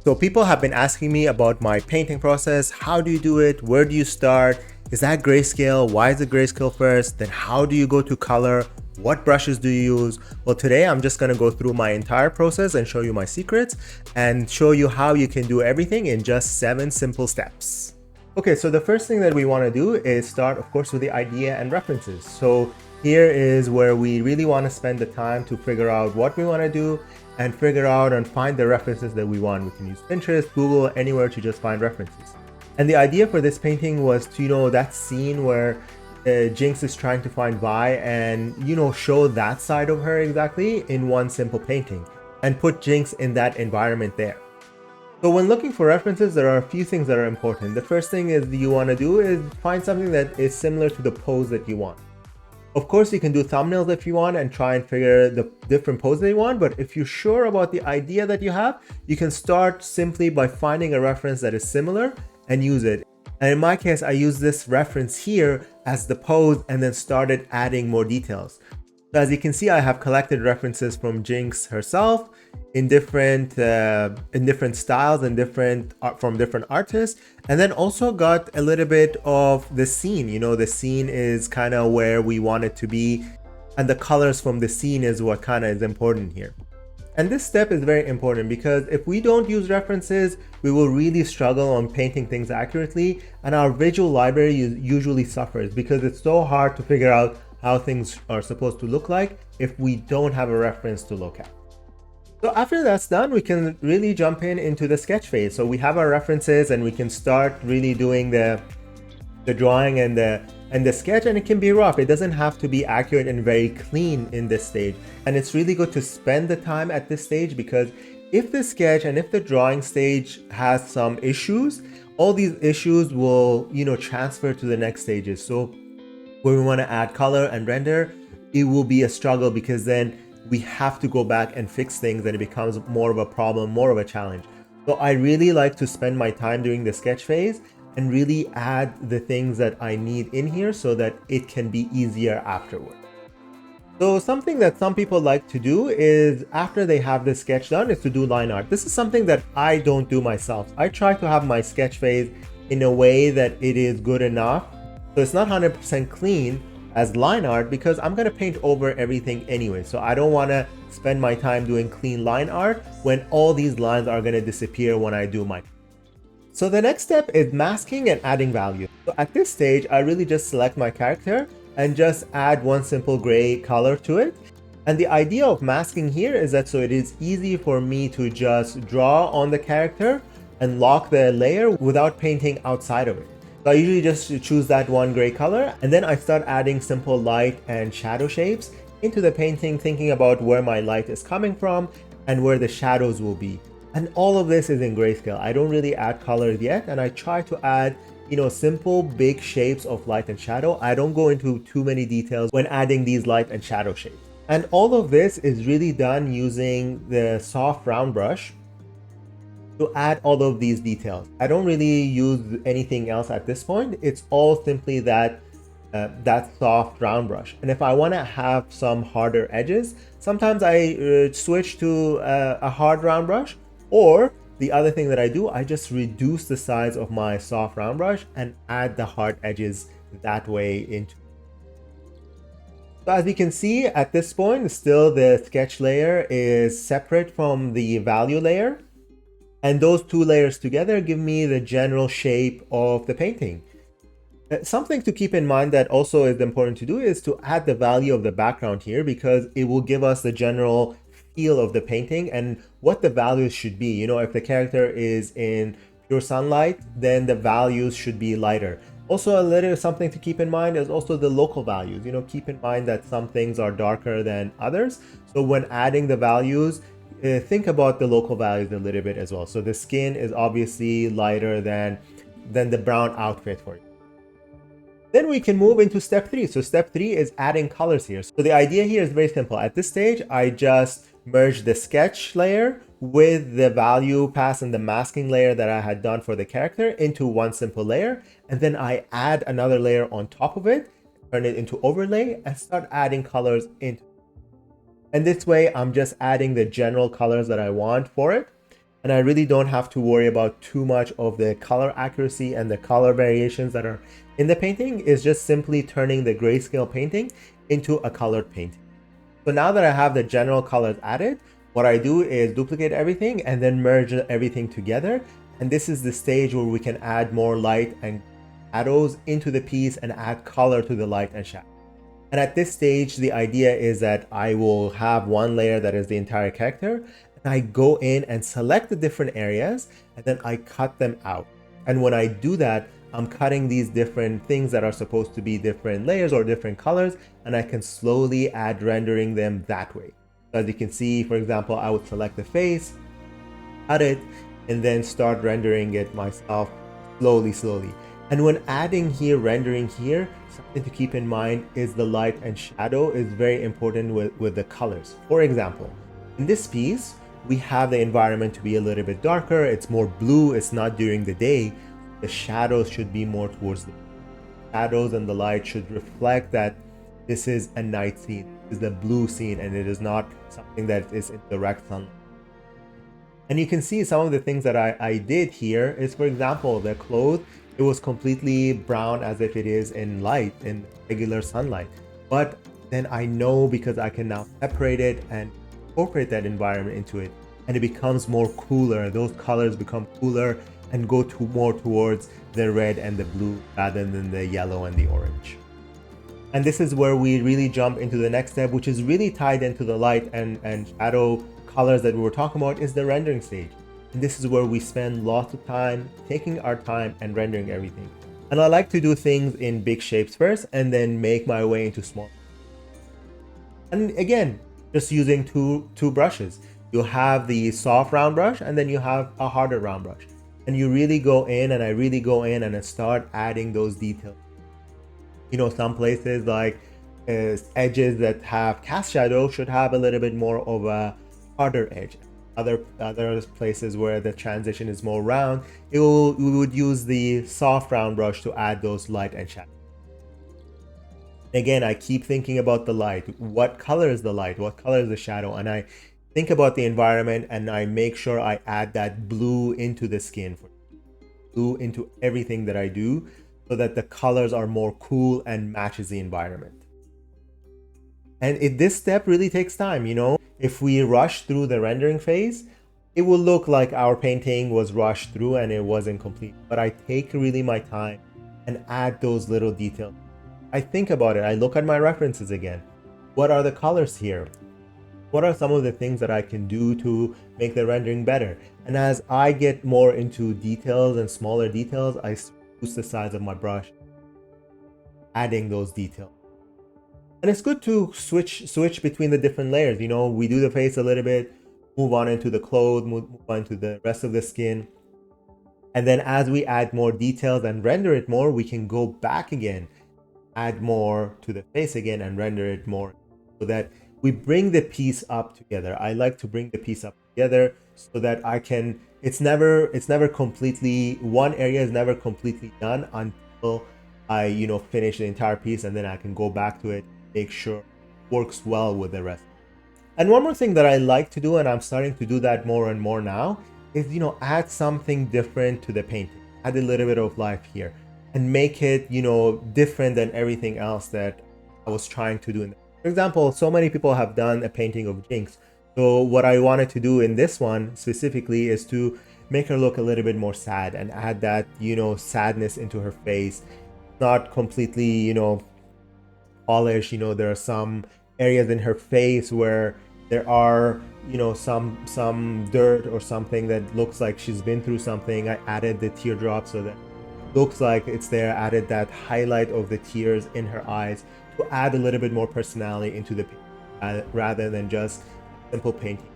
So people have been asking me about my painting process. How do you do it? Where do you start? Is that grayscale? Why is it grayscale first? Then how do you go to color? What brushes do you use? Well, today I'm just gonna go through my entire process and show you my secrets and show you how you can do everything in just 7 simple steps. Okay, so the first thing that we wanna do is start, of course, with the idea and references. So here is where we really wanna spend the time to figure out what we wanna do and figure out and find the references that we want. We can use Pinterest, Google, anywhere to just find references. And the idea for this painting was to, that scene where Jinx is trying to find Vi and, show that side of her exactly in one simple painting and put Jinx in that environment there. So when looking for references, there are a few things that are important. The first thing is you want to do is find something that is similar to the pose that you want. Of course, you can do thumbnails if you want and try and figure the different poses that you want, but if you're sure about the idea that you have, you can start simply by finding a reference that is similar and use it. And in my case, I use this reference here as the pose and then started adding more details. So as you can see, I have collected references from Jinx herself in different styles and from different artists, and then also got a little bit of the scene. The scene is kind of where we want it to be, and the colors from the scene is what kind of is important here. And this step is very important because if we don't use references, we will really struggle on painting things accurately, and our visual library usually suffers because it's so hard to figure out how things are supposed to look like if we don't have a reference to look at. So after that's done, we can really jump into the sketch phase. So we have our references and we can start really doing the drawing and the sketch, and it can be rough. It doesn't have to be accurate and very clean in this stage. And it's really good to spend the time at this stage because if the sketch and if the drawing stage has some issues, all these issues will, transfer to the next stages. So when we want to add color and render, it will be a struggle because then we have to go back and fix things and it becomes more of a problem, more of a challenge. So I really like to spend my time during the sketch phase and really add the things that I need in here so that it can be easier afterward. So something that some people like to do is after they have the sketch done is to do line art. This is something that I don't do myself. I try to have my sketch phase in a way that it is good enough. So it's not 100% clean as line art because I'm going to paint over everything anyway. So I don't want to spend my time doing clean line art when all these lines are going to disappear when I do my. So the next step is masking and adding value. So at this stage, I really just select my character and just add one simple gray color to it. And the idea of masking here is that so it is easy for me to just draw on the character and lock the layer without painting outside of it. So I usually just choose that one gray color and then I start adding simple light and shadow shapes into the painting, thinking about where my light is coming from and where the shadows will be. And all of this is in grayscale. I don't really add colors yet, and I try to add, simple big shapes of light and shadow. I don't go into too many details when adding these light and shadow shapes. And all of this is really done using the soft round brush to add all of these details. I don't really use anything else at this point. It's all simply that soft round brush. And if I want to have some harder edges, sometimes I switch to a hard round brush, or the other thing that I do, I just reduce the size of my soft round brush and add the hard edges that way into. So as you can see at this point, still the sketch layer is separate from the value layer. And those two layers together give me the general shape of the painting. Something to keep in mind that also is important to do is to add the value of the background here because it will give us the general feel of the painting and what the values should be. If the character is in pure sunlight, then the values should be lighter. Also, a little something to keep in mind is also the local values. Keep in mind that some things are darker than others. So when adding the values, think about the local values a little bit as well. So the skin is obviously lighter than the brown outfit for you. Then we can move into step 3. So step 3 is adding colors here. So the idea here is very simple. At this stage, I just merge the sketch layer with the value pass and the masking layer that I had done for the character into one simple layer. And then I add another layer on top of it, turn it into overlay, and start adding colors into. And this way, I'm just adding the general colors that I want for it. and I really don't have to worry about too much of the color accuracy and the color variations that are in the painting. Is just simply turning the grayscale painting into a colored painting. So now that I have the general colors added, what I do is duplicate everything and then merge everything together. And this is the stage where we can add more light and shadows into the piece and add color to the light and shadow. And at this stage, the idea is that I will have one layer that is the entire character, and I go in and select the different areas, and then I cut them out. And when I do that, I'm cutting these different things that are supposed to be different layers or different colors, and I can slowly add rendering them that way. So as you can see, for example, I would select the face, cut it, and then start rendering it myself slowly. And when adding here, rendering here, something to keep in mind is the light and shadow is very important with the colors. For example, in this piece, we have the environment to be a little bit darker. It's more blue. It's not during the day. The shadows should be more towards the shadows, and the light should reflect that this is a night scene. This is the blue scene, and it is not something that is in direct sunlight. And you can see some of the things that I did here is, for example, the clothes, it was completely brown as if it is in light, in regular sunlight. But then I know, because I can now separate it and incorporate that environment into it, and it becomes more cooler. Those colors become cooler and go more towards the red and the blue rather than the yellow and the orange. And this is where we really jump into the next step, which is really tied into the light and shadow colors that we were talking about, is the rendering stage. And this is where we spend lots of time taking our time and rendering everything. And I like to do things in big shapes first and then make my way into small. And again, just using two brushes. You have the soft round brush, and then you have a harder round brush. And you really go in, and I really go in and I start adding those details. You know, some places like edges that have cast shadow should have a little bit more of a harder edge. Other places where the transition is more round, we would use the soft round brush to add those light and shadow. Again, I keep thinking about the light. What color is the light? What color is the shadow? And I think about the environment, and I make sure I add that blue into the skin, blue into everything that I do, so that the colors are more cool and matches the environment. And this step really takes time, you know. If we rush through the rendering phase, it will look like our painting was rushed through and it wasn't complete. But I take really my time and add those little details. I think about it. I look at my references again. What are the colors here? What are some of the things that I can do to make the rendering better? And as I get more into details and smaller details, I reduce the size of my brush, adding those details. And it's good to switch between the different layers. You know, we do the face a little bit, move on into the clothes, move on to the rest of the skin. And then as we add more details and render it more, we can go back again, add more to the face again and render it more, so that we bring the piece up together. I like to bring the piece up together so that I can, it's never completely, one area is never completely done until I, you know, finish the entire piece, and then I can go back to it, make sure it works well with the rest. And one more thing that I like to do, and I'm starting to do that more and more now, is, you know, add something different to the painting. Add a little bit of life here and make it, you know, different than everything else that I was trying to do. For example, so many people have done a painting of Jinx. So what I wanted to do in this one specifically is to make her look a little bit more sad and add that, you know, sadness into her face. Not completely, you know, polished. You know, there are some areas in her face where there are, you know, some dirt or something that looks like she's been through something. I added the teardrop so that it looks like it's there. Added that highlight of the tears in her eyes to add a little bit more personality into the painting rather than just simple painting.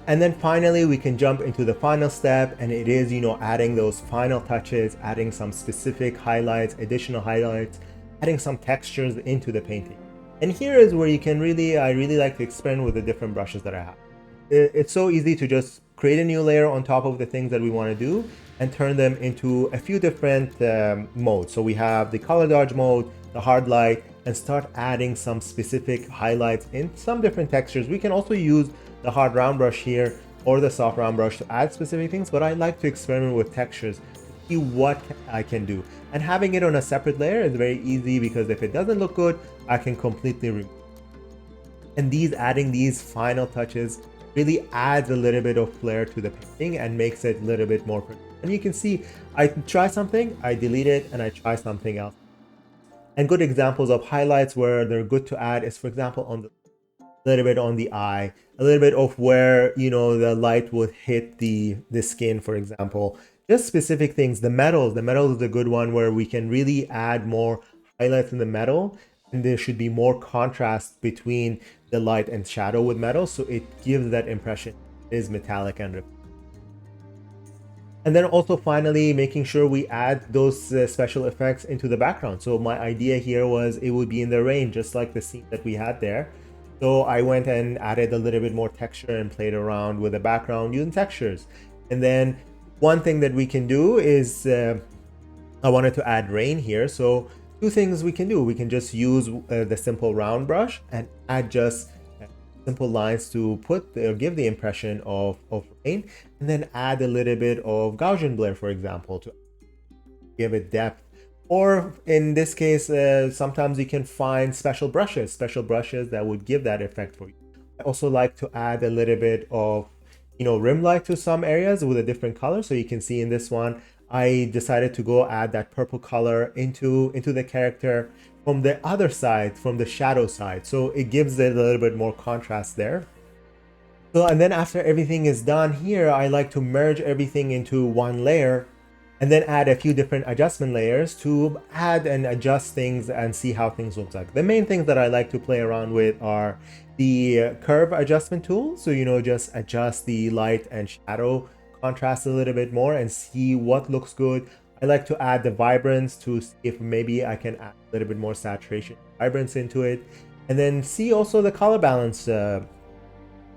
And then finally we can jump into the final step, and it is, you know, adding those final touches, adding some specific highlights, additional highlights, adding some textures into the painting. And here is where you can really, I really like to experiment with the different brushes that I have. It's so easy to just create a new layer on top of the things that we want to do and turn them into a few different modes. So we have the color dodge mode, the hard light, and start adding some specific highlights in some different textures. We can also use the hard round brush here or the soft round brush to add specific things, but I like to experiment with textures to see what I can do. And having it on a separate layer is very easy because if it doesn't look good, I can completely remove it. And adding these final touches really adds a little bit of flair to the painting and makes it a little bit more pretty. And you can see, I try something, I delete it, and I try something else. And good examples of highlights where they're good to add is, for example, on the little bit on the eye, a little bit of where, you know, the light would hit the skin, for example. Just specific things. The metal is a good one where we can really add more highlights in the metal, and there should be more contrast between the light and shadow with metal, so it gives that impression it is metallic and reflective. And then also finally making sure we add those special effects into the background. So my idea here was it would be in the rain, just like the scene that we had there. So I went and added a little bit more texture and played around with the background using textures. And then one thing that we can do is I wanted to add rain here. So two things we can do. We can just use the simple round brush and add just simple lines to put or give the impression of rain, and then add a little bit of Gaussian blur, for example, to give it depth. Or in this case, sometimes you can find special brushes that would give that effect for you. I also like to add a little bit of, you know, rim light to some areas with a different color. So you can see in this one, I decided to go add that purple color into the character from the other side, from the shadow side. So it gives it a little bit more contrast there. So, and then after everything is done here, I like to merge everything into one layer and then add a few different adjustment layers to add and adjust things and see how things look like. The main things that I like to play around with are the curve adjustment tool. So, you know, just adjust the light and shadow contrast a little bit more and see what looks good. I like to add the vibrance to see if maybe I can add a little bit more saturation, vibrance into it. And then see also the color balance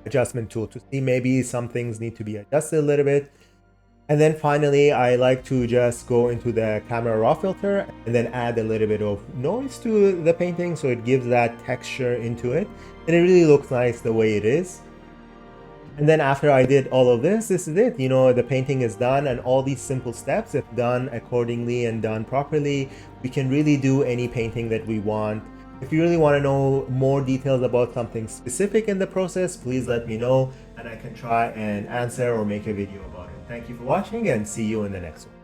adjustment tool to see maybe some things need to be adjusted a little bit. And then finally, I like to just go into the camera raw filter and then add a little bit of noise to the painting so it gives that texture into it. And it really looks nice the way it is. And then after I did all of this is it. You know, the painting is done, and all these simple steps, if done accordingly and done properly, we can really do any painting that we want. If you really want to know more details about something specific in the process, please let me know and I can try and answer or make a video about it. Thank you for watching and see you in the next one.